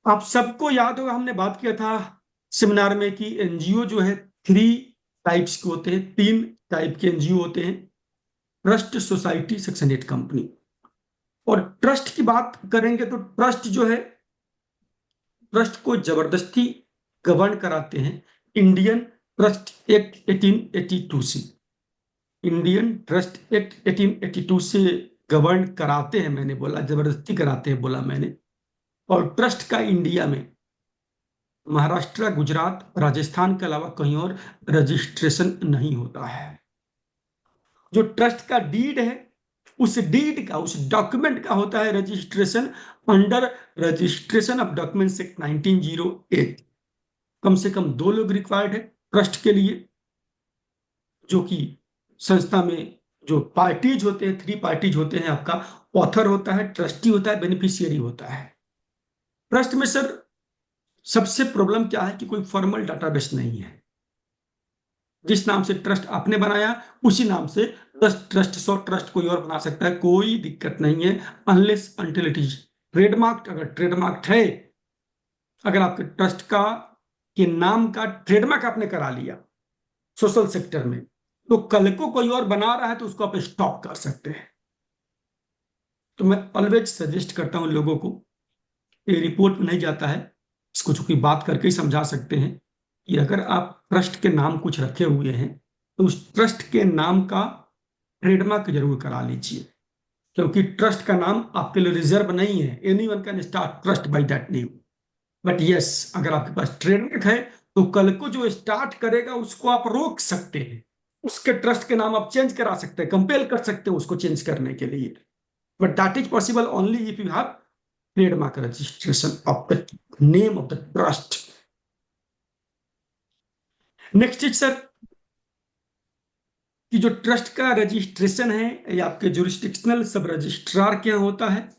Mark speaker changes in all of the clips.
Speaker 1: आप सबको याद होगा, हमने बात किया था सेमिनार में कि एनजीओ जो है 3 टाइप्स के होते हैं, 3 टाइप के एनजीओ होते हैं। Trust, society, section 8 company. और ट्रस्ट की बात करेंगे तो ट्रस्ट जो है, ट्रस्ट को जबरदस्ती गवर्न कराते हैं इंडियन ट्रस्ट एक्ट 1882 से। इंडियन ट्रस्ट एक्ट 1882 से गवर्न कराते हैं, मैंने बोला जबरदस्ती कराते हैं, बोला मैंने। और ट्रस्ट का इंडिया में महाराष्ट्र, गुजरात, राजस्थान के अलावा कहीं और रजिस्ट्रेशन नहीं होता है। जो ट्रस्ट का डीड है, उस डीड का, उस डॉक्यूमेंट का होता है registration under registration of documents act 1908। कम से कम 2 लोग रिक्वायर्ड है ट्रस्ट के लिए, जो कि संस्था में जो पार्टीज होते हैं, 3 पार्टीज होते हैं। आपका ऑथर होता है, ट्रस्टी होता है, बेनिफिशियरी होता है। ट्रस्ट में सर सबसे प्रॉब्लम क्या है कि कोई फॉर्मल डाटाबेस नहीं है। जिस नाम से ट्रस्ट आपने बनाया, उसी नाम से 10 ट्रस्ट, 100 ट्रस्ट कोई और बना सकता है, कोई दिक्कत नहीं है। Unless until it is trademark. अगर ट्रेडमार्क है, अगर आपके ट्रस्ट का के नाम का ट्रेडमार्क आपने करा लिया सोशल सेक्टर में, तो कल को कोई और बना रहा है तो उसको आप स्टॉप कर सकते हैं। तो मैं ऑलवेज सजेस्ट करता हूं लोगों को, ये रिपोर्ट में नहीं जाता है, इसको चूंकि बात करके ही समझा सकते हैं कि अगर आप ट्रस्ट के नाम कुछ रखे हुए हैं तो उस ट्रस्ट के नाम का ट्रेडमार्क जरूर करा लीजिए, क्योंकि ट्रस्ट का नाम आपके लिए रिजर्व नहीं है। Any one can start trust by that name. But yes, अगर आपके पास ट्रेडमार्क है तो कल को जो स्टार्ट करेगा उसको आप रोक सकते हैं, उसके ट्रस्ट के नाम आप चेंज करा सकते हैं, कंपेल कर सकते हैं उसको चेंज करने के लिए। But that is possible only if you have trademark registration of the name of the trust. Next is sir कि जो ट्रस्ट का रजिस्ट्रेशन है, ये आपके जुरिस्डिक्शनल सब रजिस्ट्रार के यहाँ होता है,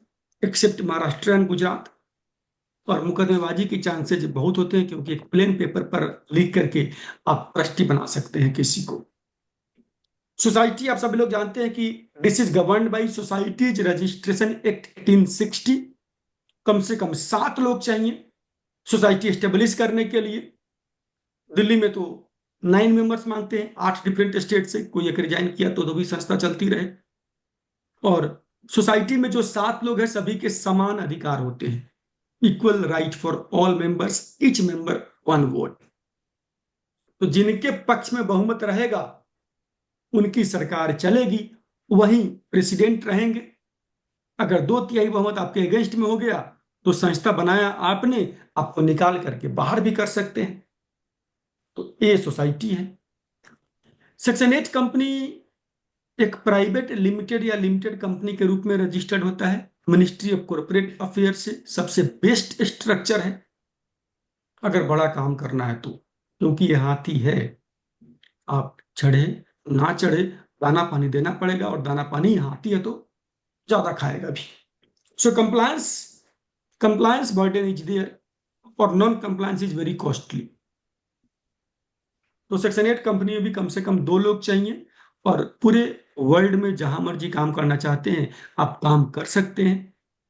Speaker 1: एक्सेप्ट महाराष्ट्र एंड गुजरात। और मुकदमेबाजी के चांसेस बहुत होते हैं, क्योंकि एक प्लेन पेपर पर लिख करके आप ट्रस्टी बना सकते हैं किसी को। सोसाइटी आप सभी लोग जानते हैं कि this is governed bye societies registration act 1860। कम से कम 7 लोग चाहिए सोसाइटी एस्टेब्लिश करने के लिए। दिल्ली में तो 9 मेंबर्स मांगते हैं, 8 डिफरेंट स्टेट से। कोई एक रिजाइन किया तो भी संस्था चलती रहे। और सोसाइटी में जो 7 लोग हैं, सभी के समान अधिकार होते हैं, equal right for all members, each member 1 vote. तो जिनके पक्ष में बहुमत रहेगा उनकी सरकार चलेगी, वही प्रेसिडेंट रहेंगे। अगर 2/3 बहुमत आपके अगेंस्ट में हो गया तो संस्था बनाया आपने, आपको निकाल करके बाहर भी कर सकते हैं। तो ये सोसाइटी है। सेक्शन 8 कंपनी एक प्राइवेट लिमिटेड या लिमिटेड कंपनी के रूप में रजिस्टर्ड होता है मिनिस्ट्री ऑफ कॉर्पोरेट अफेयर से। सबसे बेस्ट स्ट्रक्चर है अगर बड़ा काम करना है तो, क्योंकि ये हाथी है। आप चढ़े ना चढ़े, दाना पानी देना पड़ेगा, और दाना पानी हाथी है तो ज्यादा खाएगा भी। So compliance compliance burden is there, और non compliance is very costly. तो सेक्शन 8 कंपनी में भी कम से कम 2 लोग चाहिए, और पूरे वर्ल्ड में जहां मर्जी काम करना चाहते हैं आप काम कर सकते हैं।